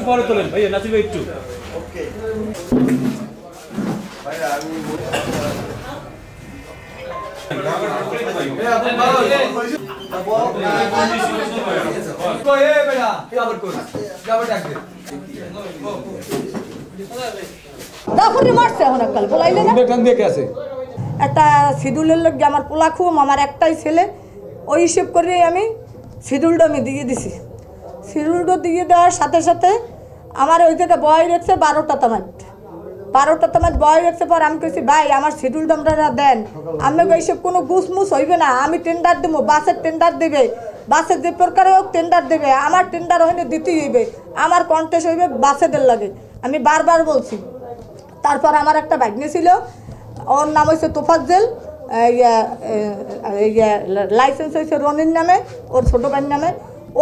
পরে তোলেন ভাইয়া, নাসির ভাই একটু। ওকে একটা শিডিউলের লোক আমার পোলা খুব আমার একটাই ছেলে, ওই হিসেব করে আমি শিডিউলটা আমি দিয়ে দিছি। শিডিউলটা দিয়ে দেওয়ার সাথে সাথে আমার ওই জায়গায় বয় রেখেছে 12টা তামাজ বয় রেখেছে। পর আমি কেছি ভাই আমার শিডিউলটা আপনারা দেন, আমি এইসব কোনো গুছমুছ হইবে না, আমি টেন্ডার দেবো, বাসের টেন্ডার দেবে, বাসের যে প্রকারে হোক টেন্ডার দেবে, আমার টেন্ডার হইলে দিতেই হইবে, আমার কন্টেস্ট হইবে বাসেদের লাগে, আমি বারবার বলছি। তারপর আমার একটা ভাগ্নে ছিল, ওর নাম হয়েছে তোফাজ্জেল, লাইসেন্স হয়েছে রনির নামে, ওর ছোটো ভাইয়ের নামে।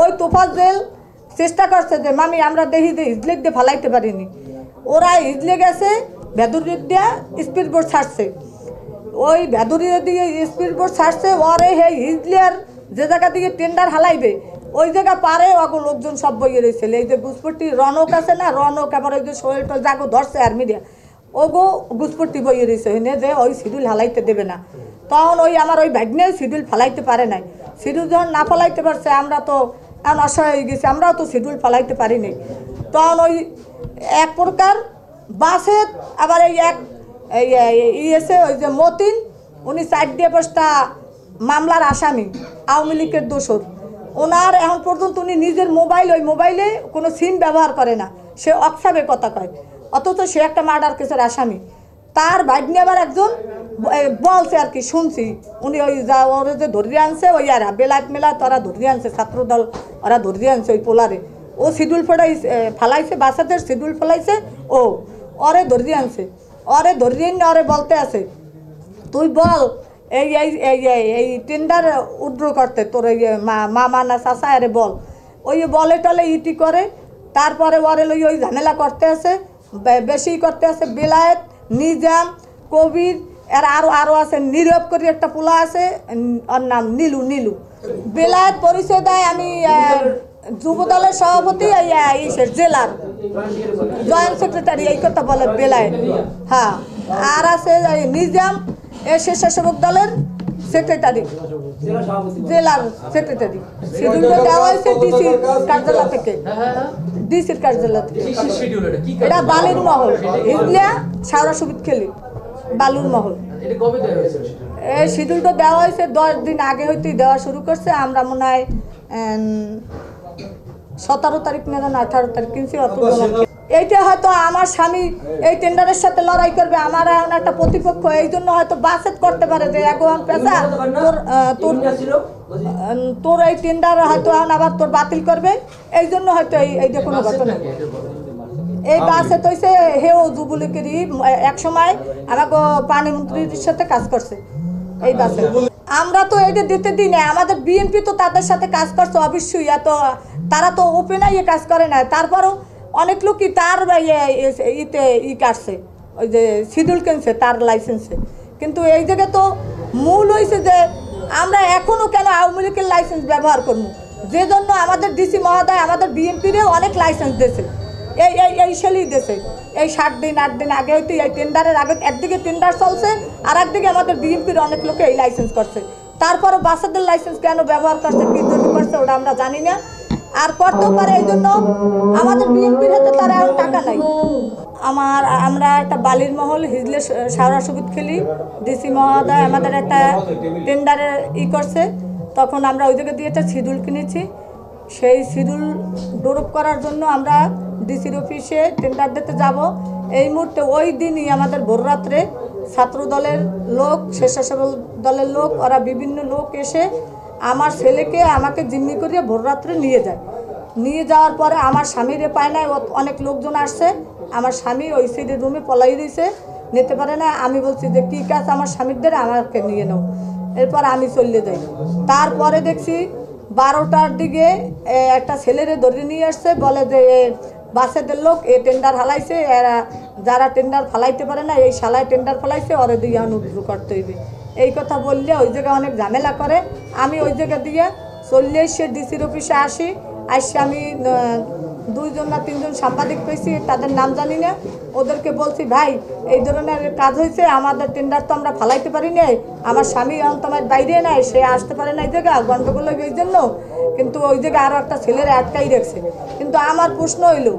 ওই তোফাজ্জেল চেষ্টা করছে যে মামি আমরা দেখি যে হিজলেক দিয়ে ফালাইতে পারিনি, ওরা হিজলে গেছে ভেদুরির দিয়ে স্পিড বোর্ড ছাড়ছে, ওই ভেদুরির দিয়ে স্পিড বোর্ড ছাড়ছে, ওরে হে হিজলের যে জায়গা দিয়ে টেন্ডার হালাইবে ওই জায়গা পারে ওগো লোকজন সব বইয়ে রয়েছে। এই যে গুসপট্টি রনক আছে না, রনক আবার ওই যে সোহেলটা যাগো ধরছে আর্মি দিয়া, ওগো গুসপট্টি বইয়ে রয়েছে হইনে যে ওই শিডিউল হালাইতে দেবে না। তখন ওই আমার ওই ভাগ্নেও শিডিউল ফালাইতে পারে নাই। শিডিউল যখন না ফালাইতে পারছে আমরা তো এখন অসহায় হয়ে গেছি, আমরাও তো শিডিউল ফালাইতে পারিনি। তখন ওই এক প্রকার বাসে আবার এই এক এসে ওই যে মতিন, উনি 4 দিয়ে 5টা মামলার আসামি, আওয়ামী লীগের দোষর। ওনার এখন পর্যন্ত উনি নিজের ওই মোবাইলে কোনো সিম ব্যবহার করে না, সে অক্সাবে কথা কয়, অথচ সে একটা মার্ডার কেসের আসামি। তার ভাগ্নে আবার একজন বলছে আর কি শুনছি, উনি ওই যা ওরা যে ধরিয়ে আনছে ওই আর বেলাত মেলা তারা ধরিয়ে আনছে, ছাত্রদল ওরা ধরিয়ে আনছে ওই পোলারে, ও শিডিউল ফালাইছে বাচ্চাদের শিডিউল ফেলাইছে, ও ওরে ধরিয়ে আনছে, ওরে ধরিয়ে নিয়ে ওরে বলতে আছে তুই বল এই এই এই এই টেন্ডার উড্র করতে তোর এই মামা না চাষা আরে বল, ওই বলে টলে ইটি করে। তারপরে ওরে লই ওই ঝামেলা করতে আছে, বেশি করতে আছে, বেলায়েত নিজাম কবির এর আরও আছে, নীরব করে একটা পোলা আছে, ওর নাম নীলু। বেলায়েত পরিচয় দেয় আমি যুবদলের সভাপতি, জেলার জয়েন্ট সেক্রেটারি, এই কথা বলে বেলায়েত। হ্যাঁ, আর আছে নিজাম স্বেচ্ছাসেবক দলের সেক্রেটারি, জেলার সেক্রেটারি। শিডিউলটা দেওয়া হয়েছে ডিসির কার্যালয় থেকে, ডিসির কার্যালয় থেকে। এটা বালুর মহল, হিজলা শাওরা সুবিদ খেলি বালুর মহল। এই শিডিউলটা দেওয়া হয়েছে 10 দিন আগে হইতেই দেওয়া শুরু করছে। আমরা মনে হয় 17 তারিখ না 18 তারিখ কিনছি। এইটা হয়তো আমার স্বামী এই টেন্ডারের সাথে লড়াই করবে, আমার এখন একটা প্রতিপক্ষ, এই জন্য হয়তো বাসেট করতে পারে যে এখন পেশা তোর এই টেন্ডার হয়তো এখন আবার তোর বাতিল করবে, এই জন্য হয়তো এই যে কোনো ঘটনা। এই বাসেট হয়েছে হেও যুবলীগেরই, এক সময় আমাকে পানি মন্ত্রীর সাথে কাজ করছে এই বাসে। আমরা তো এইটা দিতে দিই না, আমাদের বিএনপি তো তাদের সাথে কাজ করছে অবশ্যই, এত তারা তো ওপেনাই কাজ করে না। তারপরও অনেক লোকই তার ইতে কাটছে, ওই যে শিডিউল কিনছে তার লাইসেন্সে। কিন্তু এই জায়গায় তো মূল হয়েছে যে আমরা এখনও কেন আওয়ামী লীগের লাইসেন্স ব্যবহার করবো, যে জন্য আমাদের ডিসি মহোদয় আমাদের বিএনপিরও অনেক লাইসেন্স দিয়েছে, এই সেলেই দিয়েছে। এই 7 দিন 8 দিন আগে হয়তো এই টেন্ডারের আগে একদিকে টেন্ডার চলছে, আর একদিকে আমাদের বিএনপির অনেক লোকে এই লাইসেন্স করছে। তারপরও বাচ্চাদের লাইসেন্স কেন ব্যবহার করছে, কী জন্য করছে ওটা আমরা জানি না, আর করতেও পারে। এই জন্য আমাদের বিএনপির হাতে তারা এখন টাকা নাই। আমরা একটা বালির মহল হিজলে শাওরা সুবিদ খেলি, ডিসি মহোদয় আমাদের একটা টেন্ডারে করছে, তখন আমরা ওই জায়গা দিয়ে একটা শিডিউল কিনেছি। সেই শিডিউল ডোরপ করার জন্য আমরা ডিসির অফিসে টেন্ডার দিতে যাব। এই মুহূর্তে ওই দিনই আমাদের ভোররাত্রে ছাত্র দলের লোক, স্বেচ্ছাসেবক দলের লোক, ওরা বিভিন্ন লোক এসে আমার ছেলেকে আমাকে জিম্মি করিয়ে ভোররাত্রে নিয়ে যায়। নিয়ে যাওয়ার পরে আমার স্বামীরে পায় না, অনেক লোকজন আসছে, আমার স্বামী ওই সাইডের রুমে পলাই দিয়েছে, নিতে পারে না। আমি বলছি যে কী কাজ আমার স্বামীদের, আমাকে নিয়ে নাও। এরপর আমি চলে যাই। তারপরে দেখছি 12টার দিকে একটা ছেলেরে ধরে নিয়ে আসছে, বলে যে বাসেদের লোক এ টেন্ডার হালাইছে, এরা যারা টেন্ডার ফালাইতে পারে না এই শালায় টেন্ডার ফালাইছে, ওরে দিয়ে অনুদ্র করতে হইবে। এই কথা বললে ওই জায়গায় অনেক ঝামেলা করে। আমি ওই জায়গা দিয়ে চললে সে ডিসির অফিসে আসি, আসে আমি 2জন না 3জন সাংবাদিক পেয়েছি, তাদের নাম জানি না। ওদেরকে বলছি ভাই এই ধরনের কাজ হয়েছে, আমাদের টেন্ডার তো আমরা ফালাইতে পারি না, আমার স্বামী তোমার বাইরে নাই, সে আসতে পারে না এই জায়গা, গন্ডগোল হইবে এই জন্য। কিন্তু ওই জায়গায় আরও একটা ছেলেরা আটকাই রাখছে। কিন্তু আমার প্রশ্ন হইল,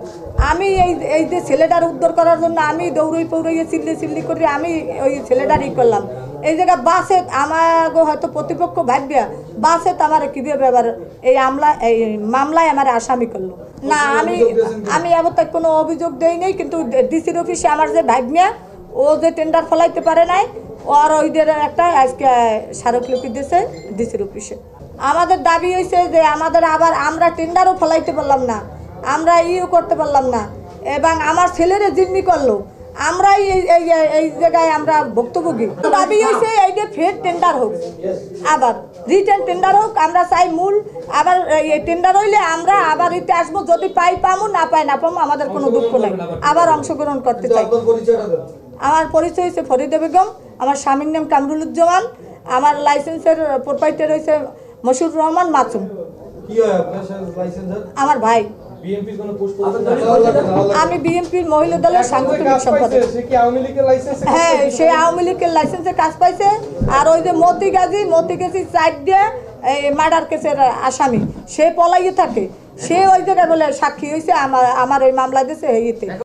আমি এই যে ছেলেটার উদ্ধার করার জন্য আমি দৌড়ই পৌড়াইয়ে চিল্লি করে আমি ওই ছেলেটার করলাম। এই জায়গা বাসে আমাকে হয়তো প্রতিপক্ষ ভাবিয়া বাসে তো আমার কীভাবে এবার এই মামলায় আমার আসামি করলো না। আমি এবার তাই কোনো অভিযোগ দেই নাই, কিন্তু ডিসির অফিসে আমার যে ভাগ্যা ও যে টেন্ডার ফলাইতে পারে নাই, আর ওইদের একটা আজকে স্মারকলিপি দিয়েছে ডিসির অফিসে। আমাদের দাবি হয়েছে যে আমাদের আবার আমরা টেন্ডারও ফলাইতে পারলাম না, আমরা করতে পারলাম না, এবং আমার ছেলেরে জিম্মি করলো, আমরাই এই জায়গায় আমরা ভুক্তভোগী। দাবি হয়েছে এই যে ফের টেন্ডার হোক, আবার রিটার্ন টেন্ডার হোক, আমরা চাই মূল। আবার এই টেন্ডার হইলে আমরা আবার এতে আসবো, যদি পাই পামু, না পাই না পামু, আমাদের কোনো দুঃখ নাই, আবার অংশগ্রহণ করতে চাই। আমার পরিচয় হয়েছে ফরিদা বেগম, আমার স্বামীর নাম কামরুলুজ্জামান, আমার লাইসেন্সের প্রোপাইটার হয়েছে মশিউর রহমান মাসুম। আমার ভাই। আমি বিএনপির মহিলা দলের সাংগঠনিক সম্পাদক। হ্যাঁ, সে আওয়ামী লীগের লাইসেন্সের কাজ পাইছে। আর ওই যে মতি গাজী সাইড দিয়ে এই মার্ডার কেসের আসামি, সে পলাইয়ে থাকে, সে ওই জায়গায় বলে সাক্ষী হয়েছে আমার এই মামলা দিয়েছে।